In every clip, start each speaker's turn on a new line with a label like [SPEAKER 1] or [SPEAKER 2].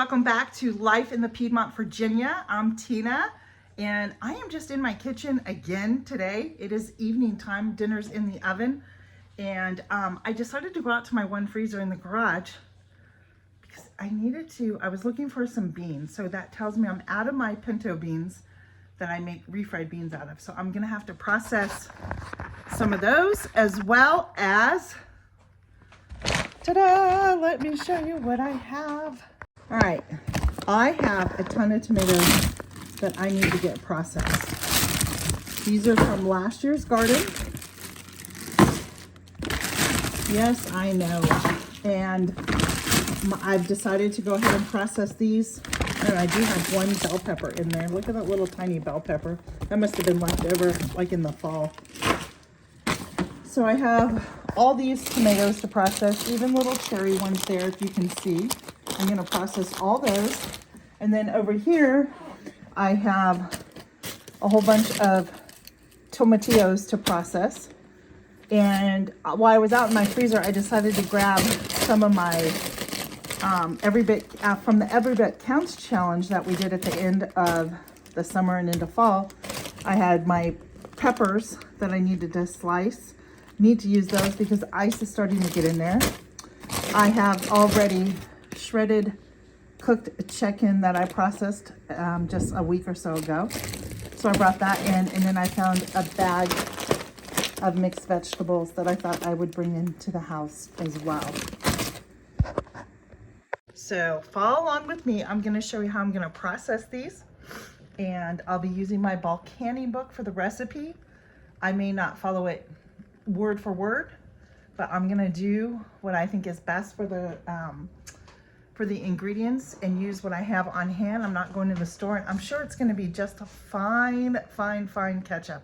[SPEAKER 1] welcome back to Life in the Piedmont, Virginia. I'm Tina, and I am just in my kitchen again today. It is evening time, dinner's in the oven, and I decided to go out to my one freezer in the garage because I was looking for some beans, so that tells me I'm out of my pinto beans that I make refried beans out of. So I'm gonna have to process some of those, as well as, ta-da, let me show you what I have. All right, I have a ton of tomatoes that I need to get processed. These are from last year's garden. Yes, I know. And I've decided to go ahead and process these. And I do have one bell pepper in there. Look at that little tiny bell pepper. That must have been left over like in the fall. So I have all these tomatoes to process, even little cherry ones there, if you can see. I'm gonna process all those. And then over here, I have a whole bunch of tomatillos to process. And while I was out in my freezer, I decided to grab some of my Every Bit from the Every Bit Counts challenge that we did at the end of the summer and into fall. I had my peppers that I needed to slice. Need to use those because ice is starting to get in there. I have already shredded cooked chicken that I processed just a week or so ago. So I brought that in, and then I found a bag of mixed vegetables that I thought I would bring into the house as well. So follow along with me. I'm going to show you how I'm going to process these, and I'll be using my bulk canning book for the recipe. I may not follow it word for word, but I'm going to do what I think is best for the ingredients and use what I have on hand. I'm not going to the store, and I'm sure it's going to be just a fine ketchup.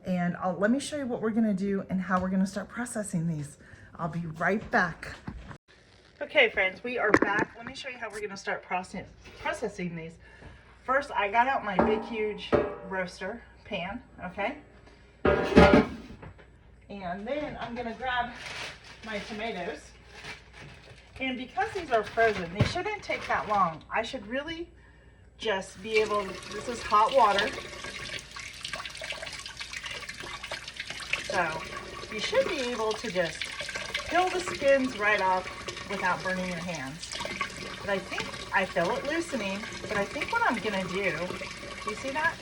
[SPEAKER 1] And let me show you what we're going to do and how we're going to start processing these. I'll be right back. Okay, friends, we are back. Let me show you how we're going to start processing these. First, I got out my big, huge roaster pan, okay? And then I'm going to grab my tomatoes. And because these are frozen, they shouldn't take that long. I should really just be able, this is hot water. So you should be able to just peel the skins right off without burning your hands. But I think, I feel it loosening, but I think what I'm gonna do you see that?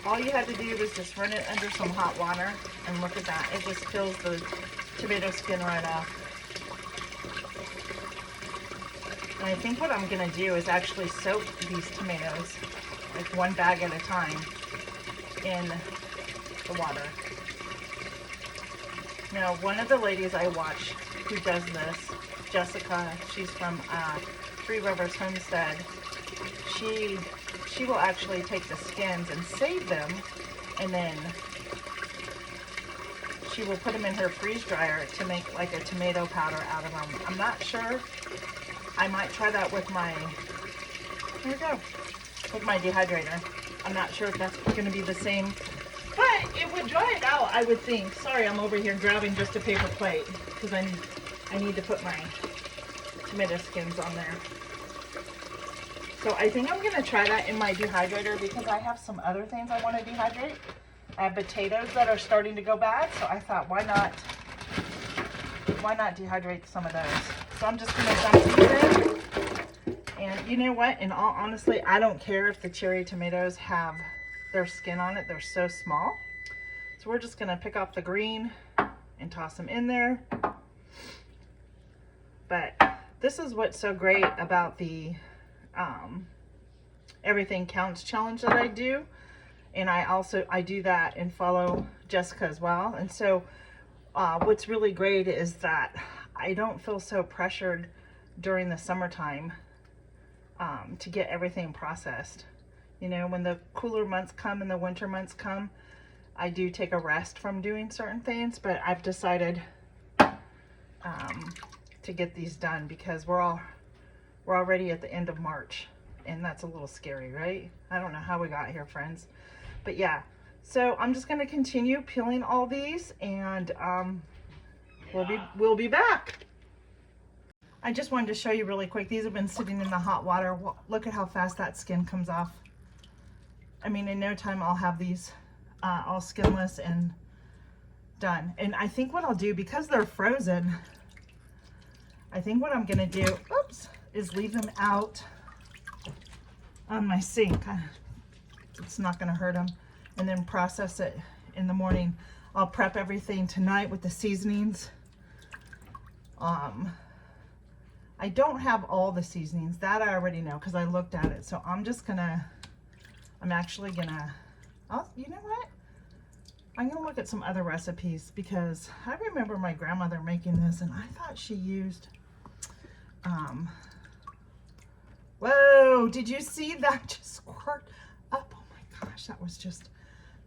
[SPEAKER 1] All you had to do was just run it under some hot water, and look at that. It just peels the tomato skin right off. And I think what I'm gonna do is actually soak these tomatoes, like one bag at a time, in the water. Now, one of the ladies I watch who does this, Jessica, she's from Three Rivers Homestead, she will actually take the skins and save them, and then she will put them in her freeze dryer to make like a tomato powder out of them. I'm not sure. I might try that with my, here we go, with my dehydrator. I'm not sure if that's going to be the same, but it would dry it out, I would think. Sorry, I'm over here grabbing just a paper plate because I need to put my tomato skins on there. So I think I'm going to try that in my dehydrator because I have some other things I want to dehydrate. I have potatoes that are starting to go bad, so I thought, why not dehydrate some of those? So I'm just going to dump these in. And you know what? In all honesty, I don't care if the cherry tomatoes have their skin on it. They're so small. So we're just going to pick off the green and toss them in there. But this is what's so great about the Everything Counts challenge that I do. And I do that and follow Jessica as well. And so what's really great is that I don't feel so pressured during the summertime to get everything processed. You know, when the cooler months come and the winter months come, I do take a rest from doing certain things, but I've decided to get these done because we're already at the end of March, and that's a little scary, right? I don't know how we got here, friends, but yeah. So I'm just going to continue peeling all these, and we'll be back. I just wanted to show you really quick. These have been sitting in the hot water. Look at how fast that skin comes off. I mean, in no time I'll have these all skinless and done. And I think what I'll do, because they're frozen, I think what I'm gonna do, oops, is leave them out on my sink. It's not gonna hurt them. And then process it in the morning. I'll prep everything tonight with the seasonings. I don't have all the seasonings. That I already know because I looked at it. So I'm actually gonna, you know what? I'm gonna look at some other recipes because I remember my grandmother making this and I thought she used, whoa, did you see that just squirt up? Oh my gosh,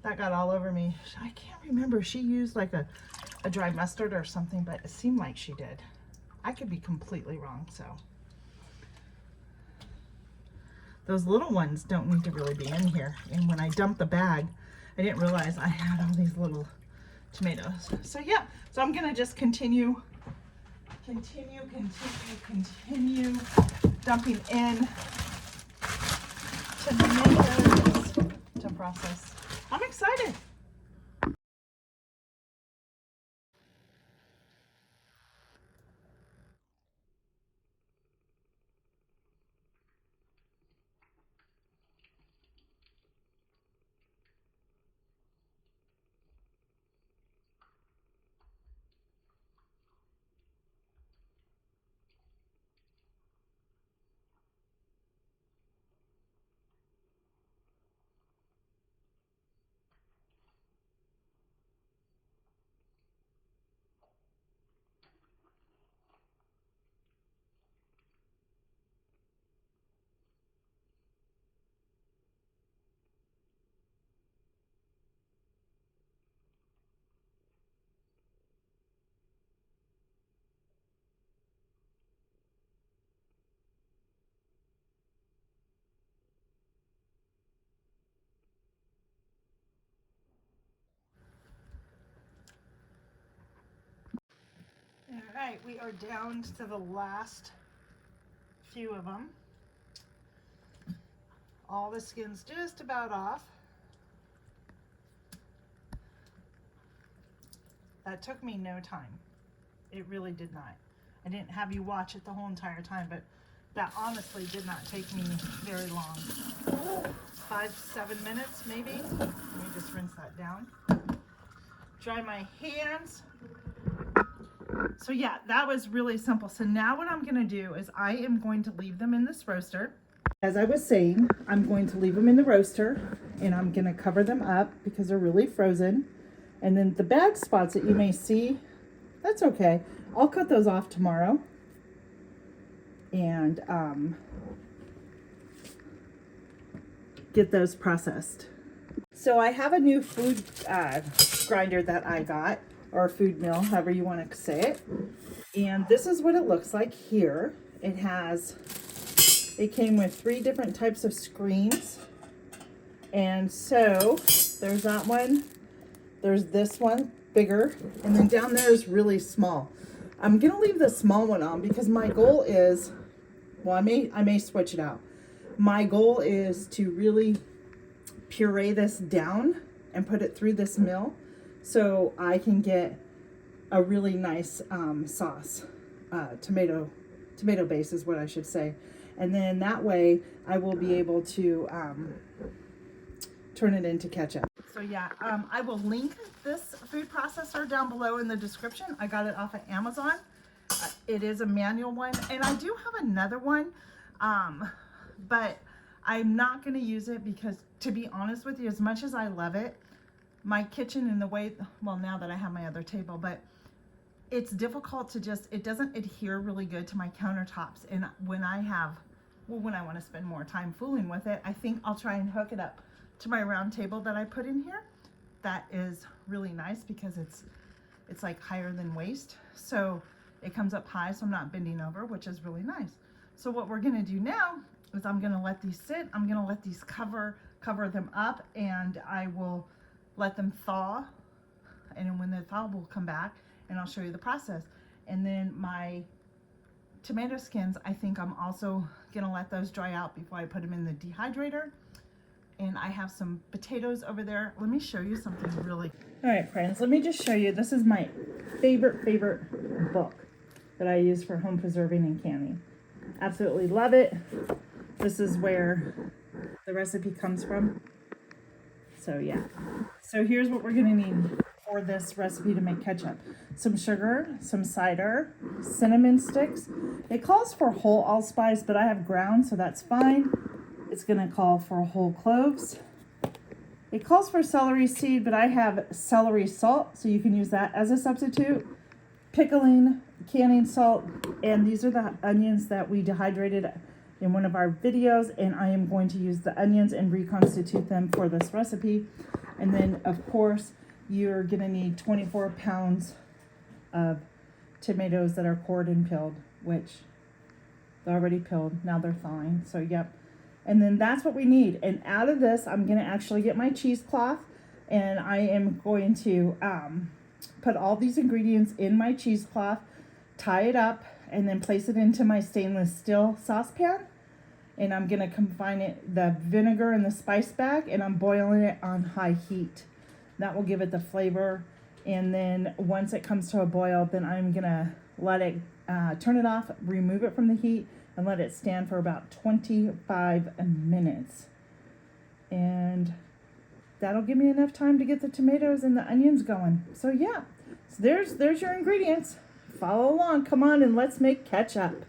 [SPEAKER 1] that got all over me. I can't remember. She used like a dry mustard or something, but it seemed like she did. I could be completely wrong, so. Those little ones don't need to really be in here. And when I dumped the bag, I didn't realize I had all these little tomatoes. So yeah, so I'm gonna just continue dumping in tomatoes to process. I'm excited. All right, we are down to the last few of them. All the skin's just about off. That took me no time. It really did not. I didn't have you watch it the whole entire time, but that honestly did not take me very long. 5-7 minutes maybe. Let me just rinse that down. Dry my hands. So yeah, that was really simple. So now what I'm gonna do is I am going to leave them in this roaster. As I was saying, I'm going to leave them in the roaster and I'm gonna cover them up because they're really frozen. And then the bag spots that you may see, that's okay. I'll cut those off tomorrow. And get those processed. So I have a new food grinder that I got, or food mill, however you want to say it. And this is what it looks like here. It came with 3 different types of screens. And so there's that one, there's this one, bigger, and then down there is really small. I'm gonna leave the small one on because my goal is, well, I may switch it out. My goal is to really puree this down and put it through this mill so I can get a really nice sauce. Tomato base is what I should say. And then that way I will be able to turn it into ketchup. So yeah, I will link this food processor down below in the description. I got it off of Amazon. It is a manual one, and I do have another one, but I'm not going to use it because, to be honest with you, as much as I love it, my kitchen and the way, well, now that I have my other table, but it's difficult to just, it doesn't adhere really good to my countertops. And when I want to spend more time fooling with it, I think I'll try and hook it up to my round table that I put in here. That is really nice because it's like higher than waist. So it comes up high, so I'm not bending over, which is really nice. So what we're gonna do now is I'm gonna let these sit. I'm gonna let these cover them up, and I will let them thaw. And when they thaw, we'll come back and I'll show you the process. And then my tomato skins, I think I'm also gonna let those dry out before I put them in the dehydrator. And I have some potatoes over there. Let me show you something really. All right, friends, let me just show you. This is my favorite book that I use for home preserving and canning. Absolutely love it. This is where the recipe comes from. So yeah. So here's what we're gonna need for this recipe to make ketchup. Some sugar, some cider, cinnamon sticks. It calls for whole allspice, but I have ground, so that's fine. It's gonna call for whole cloves. It calls for celery seed, but I have celery salt, so you can use that as a substitute. Pickling, canning salt, and these are the onions that we dehydrated in one of our videos, and I am going to use the onions and reconstitute them for this recipe. And then, of course, you're gonna need 24 pounds of tomatoes that are cored and peeled, which they're already peeled, now they're thawing, so yep. And then that's what we need. And out of this, I'm gonna actually get my cheesecloth, and I am going to put all these ingredients in my cheesecloth, tie it up, and then place it into my stainless steel saucepan. And I'm gonna combine it, the vinegar and the spice bag, and I'm boiling it on high heat. That will give it the flavor. And then once it comes to a boil, then I'm gonna let it, turn it off, remove it from the heat, and let it stand for about 25 minutes. And that'll give me enough time to get the tomatoes and the onions going. So yeah, so there's your ingredients. Follow along, come on, and let's make ketchup.